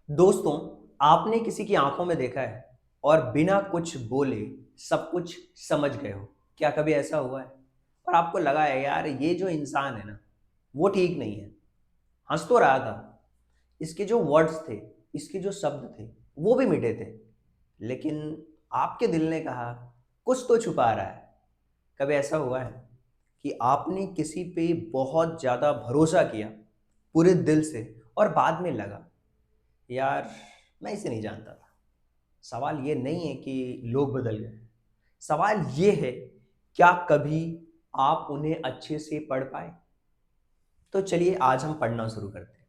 दोस्तों, आपने किसी की आंखों में देखा है और बिना कुछ बोले सब कुछ समझ गए हो? क्या कभी ऐसा हुआ है? और आपको लगा है यार ये जो इंसान है ना, वो ठीक नहीं है। हंस तो रहा था, इसके जो वर्ड्स थे, इसके जो शब्द थे, वो भी मीठे थे, लेकिन आपके दिल ने कहा कुछ तो छुपा रहा है। कभी ऐसा हुआ है कि आपने किसी पे बहुत ज्यादा भरोसा किया पूरे दिल से, और बाद में लगा यार मैं इसे नहीं जानता था। सवाल ये नहीं है कि लोग बदल गए, सवाल ये है क्या कभी आप उन्हें अच्छे से पढ़ पाए? तो चलिए आज हम पढ़ना शुरू करते हैं।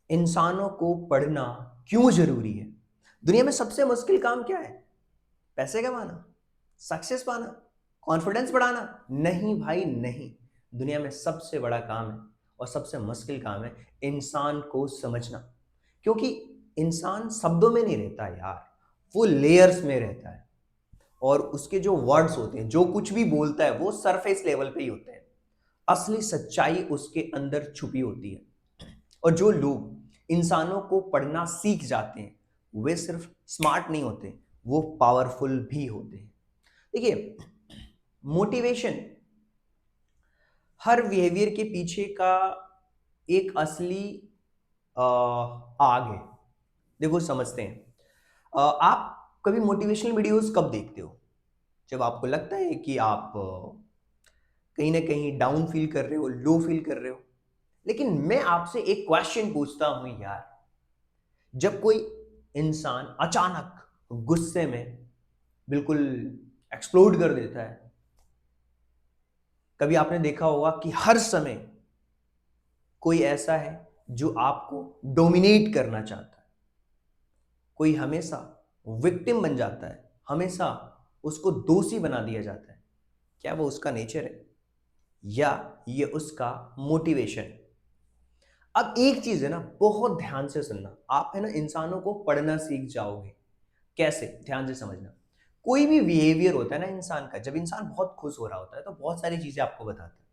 इंसानों को पढ़ना क्यों जरूरी है? दुनिया में सबसे मुश्किल काम क्या है? पैसे कमाना? सक्सेस पाना? कॉन्फिडेंस बढ़ाना? नहीं भाई नहीं। दुनिया में सबसे बड़ा काम है और सबसे मुश्किल काम है इंसान को समझना। क्योंकि इंसान शब्दों में नहीं रहता यार, वो लेयर्स में रहता है। और उसके जो वर्ड्स होते हैं, जो कुछ भी बोलता है, वो सरफेस लेवल पे ही होते हैं। असली सच्चाई उसके अंदर छुपी होती है। और जो लोग इंसानों को पढ़ना सीख जाते हैं, वे सिर्फ स्मार्ट नहीं होते, वो पावरफुल भी होते हैं। देखिए, मोटिवेशन हर बिहेवियर के पीछे का एक असली आग है। देखो समझते हैं। आप कभी मोटिवेशनल वीडियोस कब देखते हो? जब आपको लगता है कि आप कहीं ना कहीं डाउन फील कर रहे हो, लो फील कर रहे हो। लेकिन मैं आपसे एक क्वेश्चन पूछता हूं यार, जब कोई इंसान अचानक गुस्से में बिल्कुल एक्सप्लोड कर देता है, कभी आपने देखा होगा कि हर समय कोई ऐसा है जो आपको डोमिनेट करना चाहता है। कोई हमेशा विक्टिम बन जाता है, हमेशा उसको दोषी बना दिया जाता है। क्या वो उसका नेचर है या ये उसका मोटिवेशन है? अब एक चीज है ना, बहुत ध्यान से सुनना। आप है ना इंसानों को पढ़ना सीख जाओगे। कैसे? ध्यान से समझना। कोई भी बिहेवियर होता है ना इंसान का, जब इंसान बहुत खुश हो रहा होता है तो बहुत सारी चीजें आपको बताता है।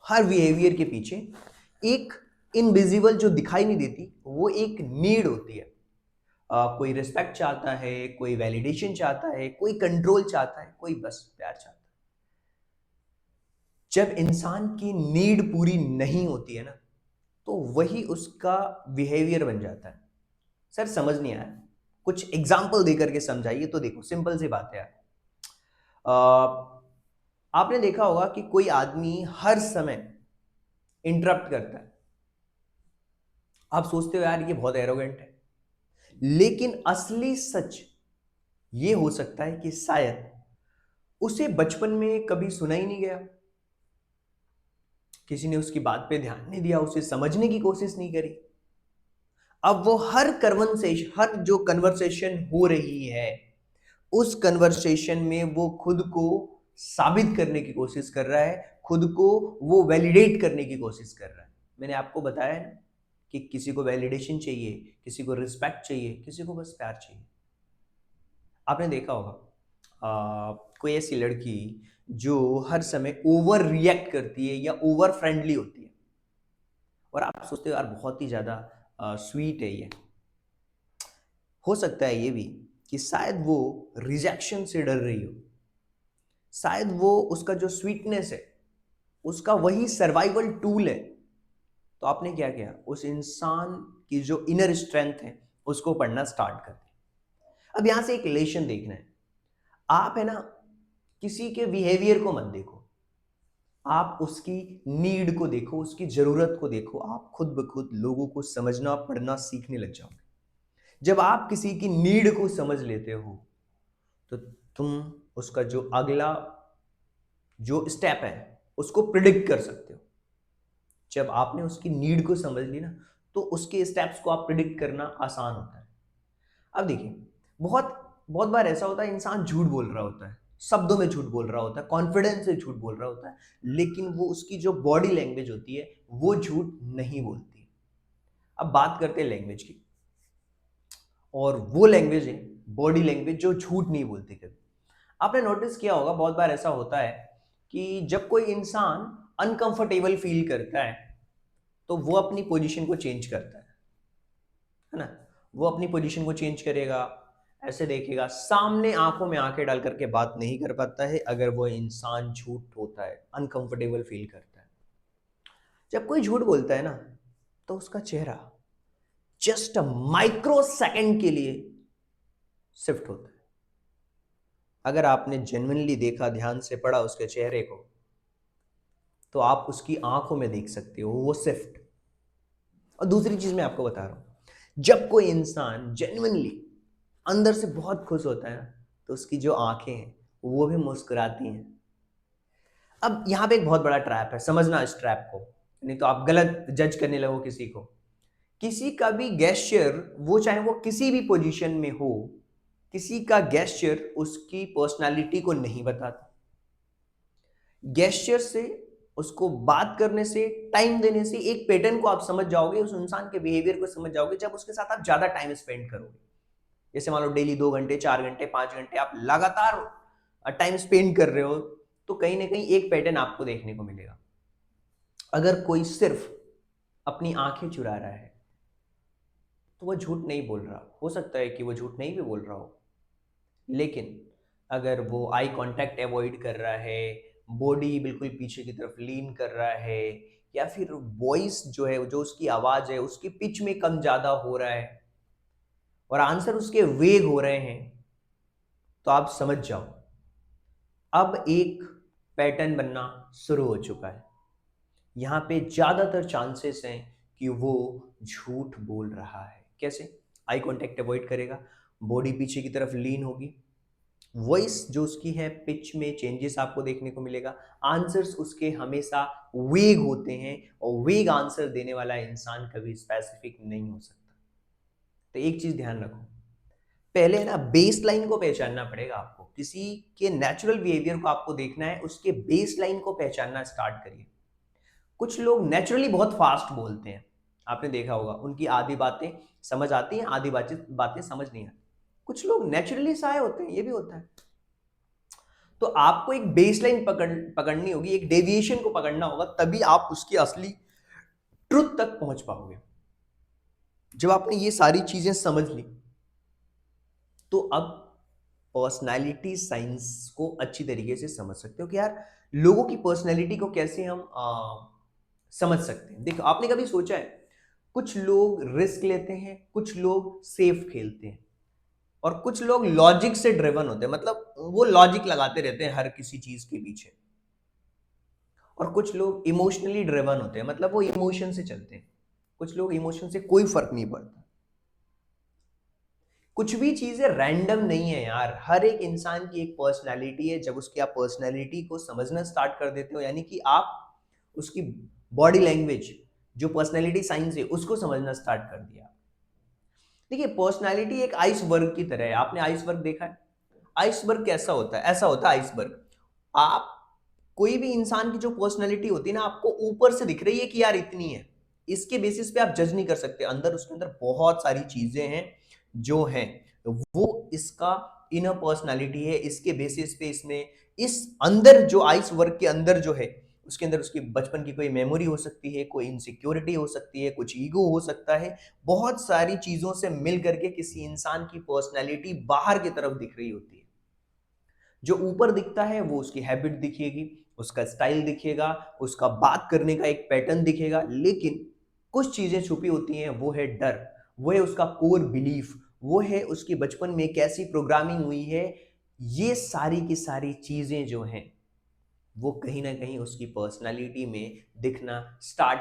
हर बिहेवियर के पीछे एक इनविजिबल जो दिखाई नहीं देती, वो एक नीड होती है। कोई रिस्पेक्ट चाहता है, कोई वैलिडेशन चाहता है, कोई कंट्रोल चाहता है, कोई बस प्यार चाहता है। जब इंसान की नीड पूरी नहीं होती है ना, तो वही उसका बिहेवियर बन जाता है। सर समझ नहीं आया, कुछ एग्जाम्पल देकर के समझाइए। तो देखो सिंपल सी बात है यार। आपने देखा होगा कि कोई आदमी हर समय इंटरप्ट करता है। आप सोचते हो यार ये बहुत एरोगेंट है, लेकिन असली सच ये हो सकता है कि शायद उसे बचपन में कभी सुना ही नहीं गया। किसी ने उसकी बात पे ध्यान नहीं दिया, उसे समझने की कोशिश नहीं करी। अब वो हर जो कन्वर्सेशन हो रही है, उस कन्वर्सेशन में वो खुद को साबित करने की कोशिश कर रहा है, खुद को वो वैलिडेट करने की कोशिश कर रहा है। मैंने आपको बताया है ना कि किसी को वैलिडेशन चाहिए, किसी को रिस्पेक्ट चाहिए, किसी को बस प्यार चाहिए। आपने देखा होगा कोई ऐसी लड़की जो हर समय ओवर रिएक्ट करती है या ओवर फ्रेंडली होती है, और आप सोचते हो यार बहुत ही ज्यादा स्वीट है ये। हो सकता है ये भी कि शायद वो रिजेक्शन से डर रही हो। शायद वो उसका जो स्वीटनेस है, उसका वही सर्वाइवल टूल है। तो आपने क्या किया? उस इंसान की जो इनर स्ट्रेंथ है, उसको पढ़ना स्टार्ट कर दिया। अब यहां से एक रिलेशन देखना है। आप है ना किसी के बिहेवियर को मत देखो, आप उसकी नीड को देखो, उसकी जरूरत को देखो। आप खुद ब खुद लोगों को समझना पढ़ना सीखने लग जाओगे। जब आप किसी की नीड को समझ लेते हो, तो तुम उसका जो अगला जो स्टेप है उसको प्रिडिक्ट कर सकते हो। जब आपने उसकी नीड को समझ ली ना, तो उसके स्टेप्स को आप प्रिडिक्ट करना आसान होता है। अब देखिए, बहुत बहुत बार ऐसा होता है इंसान झूठ बोल रहा होता है, शब्दों में झूठ बोल रहा होता है, कॉन्फिडेंस से झूठ बोल रहा होता है, लेकिन वो उसकी जो बॉडी लैंग्वेज होती है वो झूठ नहीं बोलती। अब बात करते हैं लैंग्वेज की, और वो लैंग्वेज है बॉडी लैंग्वेज जो झूठ नहीं बोलती कभी। आपने नोटिस किया होगा बहुत बार ऐसा होता है कि जब कोई इंसान अनकंफर्टेबल फील करता है, तो वो अपनी पोजीशन को चेंज करता है है ना। वो अपनी पोजीशन को चेंज करेगा, ऐसे देखेगा, सामने आंखों में आंखें डाल करके बात नहीं कर पाता है अगर वो इंसान झूठ होता है, अनकंफर्टेबल फील करता है। जब कोई झूठ बोलता है ना, तो उसका चेहरा जस्ट अ माइक्रो सेकंड के लिए शिफ्ट होता है। अगर आपने जेन्युइनली देखा, ध्यान से पढ़ा उसके चेहरे को, तो आप उसकी आंखों में देख सकते हो वो शिफ्ट। और दूसरी चीज मैं आपको बता रहा हूं, जब कोई इंसान जेन्युइनली अंदर से बहुत खुश होता है ना, तो उसकी जो आंखें हैं वो भी मुस्कुराती हैं। अब यहां पे एक बहुत बड़ा ट्रैप है, समझना इस ट्रैप को, नहीं तो आप गलत जज करने लगो किसी को। किसी का भी गेस्चर, वो चाहे वो किसी भी पोजीशन में हो, किसी का गेस्चर उसकी पर्सनालिटी को नहीं बताता। गेस्चर से, उसको बात करने से, टाइम देने से एक पैटर्न को आप समझ जाओगे, उस इंसान के बिहेवियर को समझ जाओगे जब उसके साथ आप ज्यादा टाइम स्पेंड करोगे। जैसे मान लो डेली 2 घंटे, 4 घंटे, 5 घंटे आप लगातार टाइम स्पेंड कर रहे हो, तो कहीं ना कहीं एक पैटर्न आपको देखने को मिलेगा। अगर कोई सिर्फ अपनी आंखें चुरा रहा है, तो वह झूठ नहीं बोल रहा। हो सकता है कि वो झूठ नहीं भी बोल रहा हो, लेकिन अगर वो आई कांटेक्ट अवॉइड कर रहा है, बॉडी बिल्कुल पीछे की तरफ लीन कर रहा है, या फिर वॉइस जो है, जो उसकी आवाज है उसकी पिच में कम ज्यादा हो रहा है, और आंसर उसके वेग हो रहे हैं, तो आप समझ जाओ अब एक पैटर्न बनना शुरू हो चुका है। यहां पे ज्यादातर चांसेस हैं कि वो झूठ बोल रहा है। कैसे? आई कांटेक्ट अवॉइड करेगा, बॉडी पीछे की तरफ लीन होगी, वॉइस जो उसकी है पिच में चेंजेस आपको देखने को मिलेगा, आंसर्स उसके हमेशा वेग होते हैं, और वेग आंसर देने वाला इंसान कभी स्पेसिफिक नहीं हो सकता। तो एक चीज ध्यान रखो, पहले ना बेस लाइन को पहचानना पड़ेगा आपको। किसी के नेचुरल बिहेवियर को आपको देखना है, उसके बेस लाइन को पहचानना स्टार्ट करिए। कुछ लोग नेचुरली बहुत फास्ट बोलते हैं, आपने देखा होगा, उनकी आधी बातें समझ आती हैं, आधी बातें बातें समझ नहीं आती। कुछ लोग नेचुरली साय होते हैं, ये भी होता है। तो आपको एक बेसलाइन पकड़नी होगी, एक डेविएशन को पकड़ना होगा, तभी आप उसकी असली ट्रुथ तक पहुंच पाओगे। जब आपने ये सारी चीजें समझ ली, तो अब पर्सनालिटी साइंस को अच्छी तरीके से समझ सकते हो कि यार लोगों की पर्सनालिटी को कैसे हम समझ सकते हैं। देखो, आपने कभी सोचा है, कुछ लोग रिस्क लेते हैं, कुछ लोग सेफ खेलते हैं, और कुछ लोग लॉजिक से ड्रिवन होते हैं, मतलब वो लॉजिक लगाते रहते हैं हर किसी चीज के पीछे, और कुछ लोग इमोशनली ड्रिवन होते हैं, मतलब वो इमोशन से चलते हैं। कुछ लोग इमोशन से कोई फर्क नहीं पड़ता। कुछ भी चीजें रैंडम नहीं है यार, हर एक इंसान की एक पर्सनैलिटी है। जब उसकी आप पर्सनैलिटी को समझना स्टार्ट कर देते हो, यानी कि आप उसकी बॉडी लैंग्वेज, जो पर्सनैलिटी साइंस है, उसको समझना स्टार्ट कर दिया। देखिए, पर्सनैलिटी एक आइसबर्ग की तरह है। आपने आइसबर्ग देखा है? आइसबर्ग कैसा होता है? ऐसा होता है आइसबर्ग। आप, कोई भी इंसान की जो पर्सनैलिटी होती है ना, आपको ऊपर से दिख रही है कि यार इतनी है, इसके बेसिस पे आप जज नहीं कर सकते। अंदर, उसके अंदर बहुत सारी चीजें हैं जो हैं, वो इसका इनर पर्सनैलिटी है। इसके बेसिस पे इसने, इस अंदर जो आइसबर्ग के अंदर जो है, उसके अंदर उसकी बचपन की कोई मेमोरी हो सकती है, कोई इनसिक्योरिटी हो सकती है, कुछ ईगो हो सकता है। बहुत सारी चीजों से मिल करके किसी इंसान की पर्सनैलिटी बाहर की तरफ दिख रही होती है। जो ऊपर दिखता है वो उसकी हैबिट दिखेगी, उसका स्टाइल दिखेगा, उसका बात करने का एक पैटर्न दिखेगा, लेकिन कुछ चीजें छुपी होती हैं। वो है डर, वो है उसका कोर बिलीफ, वो है उसकी बचपन में कैसी प्रोग्रामिंग हुई है। ये सारी की सारी चीजें जो हैं, वो कहीं ना कहीं उसकी पर्सनालिटी में दिखना स्टार्ट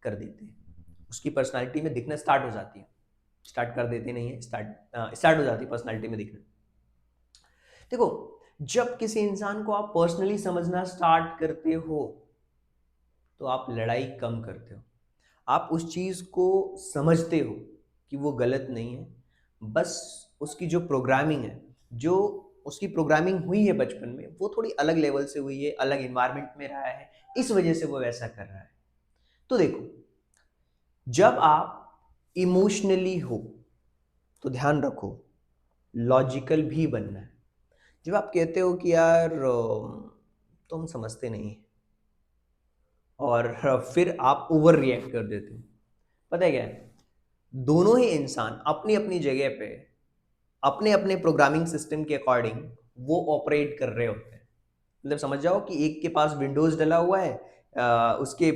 कर देते हैं। उसकी पर्सनालिटी में दिखना स्टार्ट हो जाती है। स्टार्ट कर देते नहीं है, स्टार्ट हो जाती है पर्सनालिटी में दिखना। देखो, जब किसी इंसान को आप पर्सनली समझना स्टार्ट करते हो, तो आप लड़ाई कम करते हो। आप उस चीज को समझते हो कि वो गलत नहीं है, बस उसकी जो प्रोग्रामिंग है, जो उसकी प्रोग्रामिंग हुई है बचपन में, वो थोड़ी अलग लेवल से हुई है, अलग इन्वायरमेंट में रहा है, इस वजह से वो वैसा कर रहा है। तो देखो, जब आप इमोशनली हो, तो ध्यान रखो, लॉजिकल भी बनना है। जब आप कहते हो कि यार तुम समझते नहीं, और फिर आप ओवर रिएक्ट कर देते हो, पता है क्या है? दोनों ही इंसान अपनी अपनी जगह पे अपने अपने प्रोग्रामिंग सिस्टम के अकॉर्डिंग वो ऑपरेट कर रहे होते हैं। मतलब समझ जाओ कि एक के पास विंडोज डला हुआ है उसके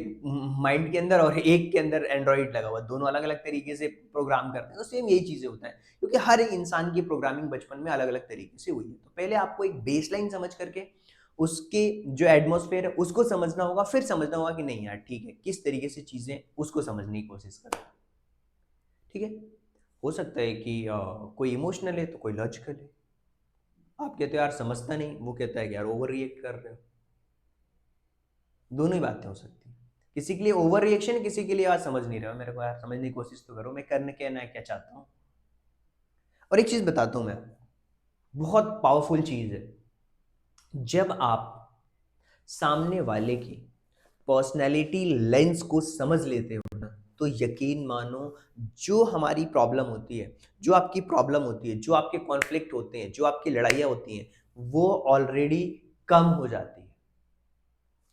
माइंड के अंदर, और एक के अंदर एंड्रॉइड लगा हुआ है। दोनों अलग अलग तरीके से प्रोग्राम करते हैं, तो सेम यही चीजें होता है, क्योंकि हर एक इंसान की प्रोग्रामिंग बचपन में अलग अलग तरीके से हुई है। तो पहले आपको एक बेसलाइन समझ करके उसके जो एटमॉस्फेयर है उसको समझना होगा, फिर समझना होगा कि नहीं यार ठीक है, किस तरीके से चीजें उसको समझने की कोशिश करें। ठीक है, हो सकता है कि कोई इमोशनल है तो कोई लॉजिकल है। आप कहते हो यार समझता नहीं, वो कहता है कि यार ओवर रिएक्ट कर रहे हो। दोनों ही बातें हो सकती हैं। किसी के लिए ओवर रिएक्शन, किसी के लिए आज समझ नहीं रहे हो, मेरे को यार समझने की कोशिश तो करो, मैं करने क्या ना क्या चाहता हूँ। और एक चीज बताता हूँ मैं, बहुत पावरफुल चीज है, जब आप सामने वाले की पर्सनैलिटी लेंस को समझ लेते हो ना, तो यकीन मानो जो हमारी प्रॉब्लम होती है, जो आपकी प्रॉब्लम होती है, जो आपके कॉन्फ्लिक्ट होते हैं, जो आपकी लड़ाइयाँ होती हैं, वो ऑलरेडी कम हो जाती है।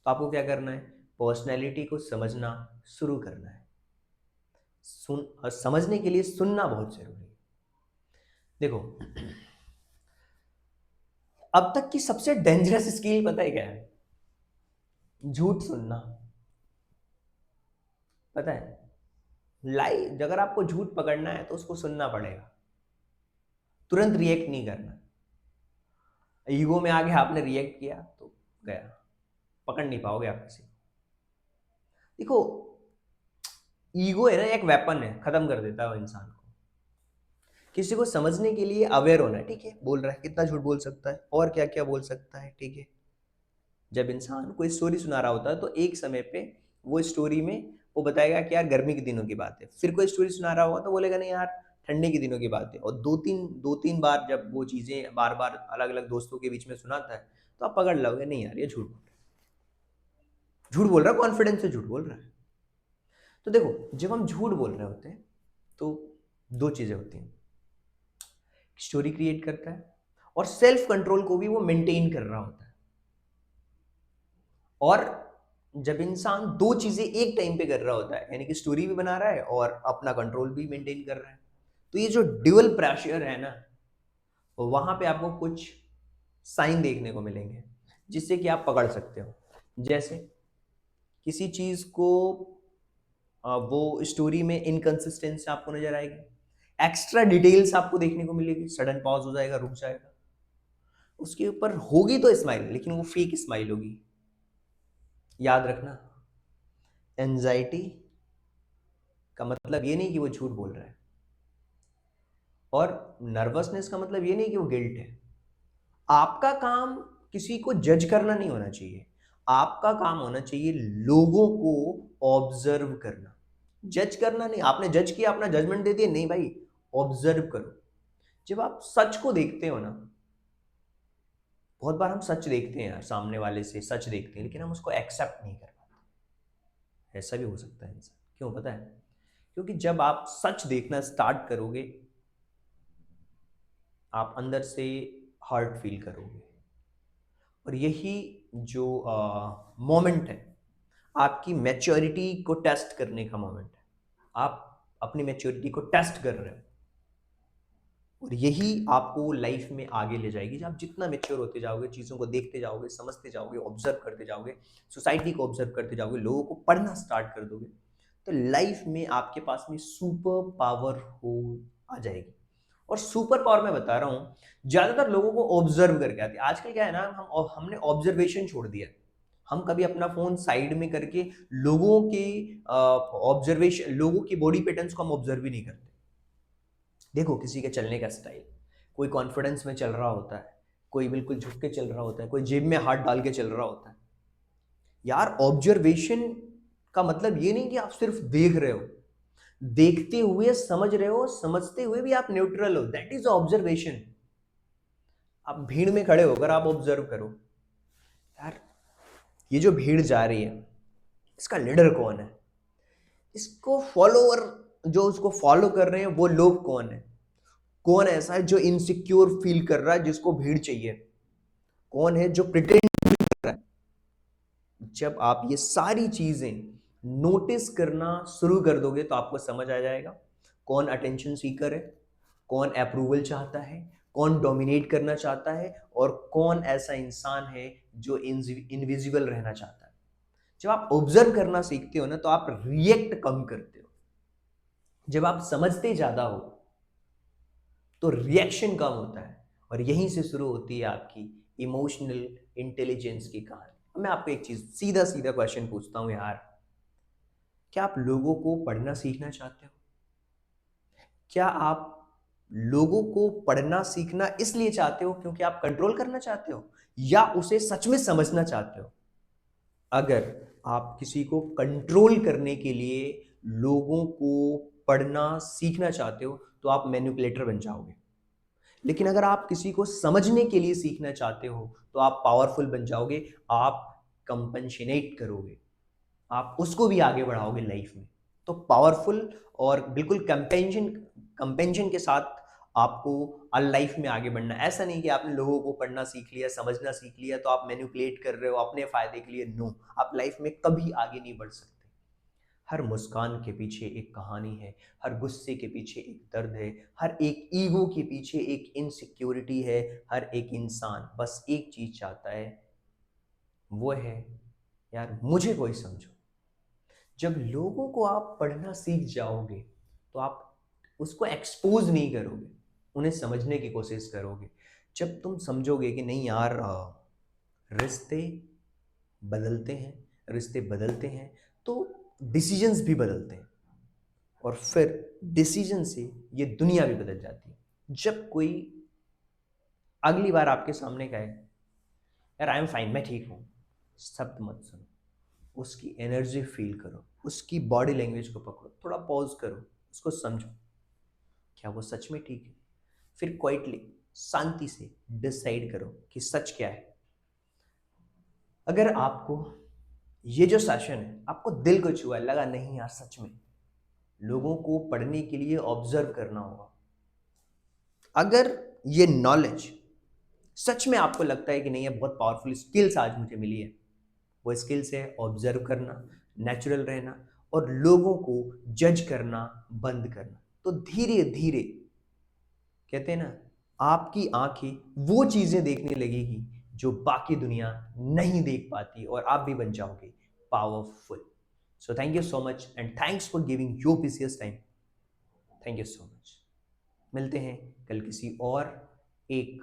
तो आपको क्या करना है, पर्सनैलिटी को समझना शुरू करना है। समझने के लिए सुनना बहुत जरूरी है। देखो, अब तक की सबसे डेंजरस स्किल पता है क्या है? झूठ सुनना। पता है, लाई अगर आपको झूठ पकड़ना है तो उसको सुनना पड़ेगा, तुरंत रिएक्ट नहीं करना। ईगो में आगे आपने रिएक्ट किया तो गया, पकड़ नहीं पाओगे आप किसी को। देखो, ईगो है ना, एक वेपन है, खत्म कर देता है वो इंसान को। किसी को समझने के लिए अवेयर होना है, ठीक है, बोल रहा है कितना झूठ बोल सकता है और क्या क्या बोल सकता है, ठीक है। जब इंसान कोई स्टोरी सुना रहा होता है तो एक समय पे वो स्टोरी में वो बताएगा कि यार गर्मी के दिनों की बात है, फिर कोई स्टोरी सुना रहा होगा तो बोलेगा नहीं यार ठंडे के दिनों की बात है। और दो तीन बार जब वो चीजें बार बार अलग अलग दोस्तों के बीच में सुनाता है, तो आप पकड़ लोगे नहीं यार ये झूठ बोल रहा है, कॉन्फिडेंस से झूठ बोल रहा है। तो देखो, जब हम झूठ बोल रहे होते हैं तो दो चीजें होती हैं, स्टोरी क्रिएट करता है और सेल्फ कंट्रोल को भी वो मेंटेन कर रहा होता है। और जब इंसान दो चीजें एक टाइम पे कर रहा होता है, यानी कि स्टोरी भी बना रहा है और अपना कंट्रोल भी मेंटेन कर रहा है, तो ये जो ड्यूअल प्रेशर है ना, वहां पे आपको कुछ साइन देखने को मिलेंगे जिससे कि आप पकड़ सकते हो। जैसे किसी चीज को वो स्टोरी में इनकंसिस्टेंसी आपको नजर आएगी, एक्स्ट्रा डिटेल्स आपको देखने को मिलेगी, सडन पॉज हो जाएगा, रुक जाएगा, उसके ऊपर होगी तो स्माइल, लेकिन वो फेक स्माइल होगी। याद रखना, एंजाइटी का मतलब ये नहीं कि वो झूठ बोल रहा है, और नर्वसनेस का मतलब ये नहीं कि वो गिल्ट है। आपका काम किसी को जज करना नहीं होना चाहिए, आपका काम होना चाहिए लोगों को ऑब्जर्व करना। जज करना नहीं, आपने जज किया अपना जजमेंट दे दिया, नहीं भाई, ऑब्जर्व करो। जब आप सच को देखते हो ना, बहुत बार हम सच देखते हैं यार, सामने वाले से सच देखते हैं, लेकिन हम उसको एक्सेप्ट नहीं कर पाते। ऐसा भी हो सकता है इंसान, क्यों पता है? क्योंकि जब आप सच देखना स्टार्ट करोगे, आप अंदर से हर्ट फील करोगे, और यही जो मोमेंट है आपकी मैच्योरिटी को टेस्ट करने का मोमेंट है। आप अपनी मैच्योरिटी को टेस्ट कर रहे हो, और यही आपको लाइफ में आगे ले जाएगी। जब आप जितना मैच्योर होते जाओगे, चीज़ों को देखते जाओगे, समझते जाओगे, ऑब्जर्व करते जाओगे, सोसाइटी को ऑब्जर्व करते जाओगे, लोगों को पढ़ना स्टार्ट कर दोगे, तो लाइफ में आपके पास में सुपर पावर हो आ जाएगी। और सुपर पावर मैं बता रहा हूँ, ज्यादातर लोगों को ऑब्जर्व करके आती है। आजकल क्या है ना, हमने ऑब्जर्वेशन छोड़ दिया। हम कभी अपना फोन साइड में करके लोगों के ऑब्जर्वेशन, लोगों की बॉडी पैटर्न्स को हम ऑब्जर्व ही नहीं करते। देखो, किसी के चलने का स्टाइल, कोई कॉन्फिडेंस में चल रहा होता है, कोई बिल्कुल झुक के चल रहा होता है, कोई जेब में हाथ डाल के चल रहा होता है। यार ऑब्जर्वेशन का मतलब ये नहीं कि आप सिर्फ देख रहे हो, देखते हुए समझ रहे हो, समझते हुए भी आप न्यूट्रल हो, दैट इज ऑब्जर्वेशन। आप भीड़ में खड़े होकर आप ऑब्जर्व करो, यार ये जो भीड़ जा रही है, इसका लीडर कौन है, इसको फॉलोअर जो उसको फॉलो कर रहे हैं वो लोग कौन है, कौन ऐसा है जो इनसिक्योर फील कर रहा है जिसको भीड़ चाहिए, कौन है जो प्रिटेंड कर रहा है। जब आप ये सारी चीजें नोटिस करना शुरू कर दोगे तो आपको समझ आ जाएगा कौन अटेंशन सीकर है, कौन अप्रूवल चाहता है, कौन डोमिनेट करना चाहता है, और कौन ऐसा इंसान है जो इनविजिबल रहना चाहता है। जब आप ऑब्जर्व करना सीखते हो ना, तो आप रिएक्ट कम करते हो। जब आप समझते ज्यादा हो तो रिएक्शन कम होता है, और यहीं से शुरू होती है आपकी इमोशनल इंटेलिजेंस की कहानी। मैं आपको एक चीज सीधा सीधा क्वेश्चन पूछता हूं यार, क्या आप लोगों को पढ़ना सीखना चाहते हो? क्या आप लोगों को पढ़ना सीखना इसलिए चाहते हो क्योंकि आप कंट्रोल करना चाहते हो, या उसे सच में समझना चाहते हो? अगर आप किसी को कंट्रोल करने के लिए लोगों को पढ़ना सीखना चाहते हो तो आप मैनिपुलेटर बन जाओगे। लेकिन अगर आप किसी को समझने के लिए सीखना चाहते हो तो आप पावरफुल बन जाओगे। आप कंपनशनेट करोगे, आप उसको भी आगे बढ़ाओगे लाइफ में। तो पावरफुल और बिल्कुल कंपेंशन कंपेंशन के साथ आपको लाइफ में आगे बढ़ना। ऐसा नहीं कि आपने लोगों को पढ़ना सीख लिया, समझना सीख लिया तो आप मैनिपुलेट कर रहे हो अपने फायदे के लिए। नो, आप लाइफ में कभी आगे नहीं बढ़ सकते। हर मुस्कान के पीछे एक कहानी है, हर गुस्से के पीछे एक दर्द है, हर एक ईगो के पीछे एक इनसिक्योरिटी है। हर एक इंसान बस एक चीज चाहता है, वो है यार मुझे कोई समझो। जब लोगों को आप पढ़ना सीख जाओगे तो आप उसको एक्सपोज नहीं करोगे, उन्हें समझने की कोशिश करोगे। जब तुम समझोगे कि नहीं यार, रिश्ते बदलते हैं, रिश्ते बदलते हैं तो डिसीजंस भी बदलते हैं, और फिर डिसीजन से ये दुनिया भी बदल जाती है। जब कोई अगली बार आपके सामने कहे यार आई एम फाइन, मैं ठीक हूँ, शब्द मत सुनो, उसकी एनर्जी फील करो, उसकी बॉडी लैंग्वेज को पकड़ो, थोड़ा पॉज करो, उसको समझो, क्या वो सच में ठीक है? फिर क्वाइटली, शांति से डिसाइड करो कि सच क्या है। अगर आपको ये जो सेशन है आपको दिल को छुआ, लगा नहीं यार सच में लोगों को पढ़ने के लिए ऑब्जर्व करना होगा, अगर ये नॉलेज सच में आपको लगता है कि नहीं, ये बहुत पावरफुल स्किल्स आज मुझे मिली है, वो स्किल्स है ऑब्जर्व करना, नेचुरल रहना, और लोगों को जज करना बंद करना, तो धीरे धीरे कहते हैं ना, आपकी आंखें वो चीजें देखने लगेगी जो बाकी दुनिया नहीं देख पाती, और आप भी बन जाओगे powerful. So thank you so much and thanks for giving your precious time. Thank you so much. मिलते हैं कल किसी और एक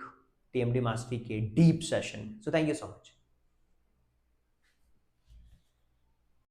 टीएमडी मास्टरी के deep session. So thank you so much.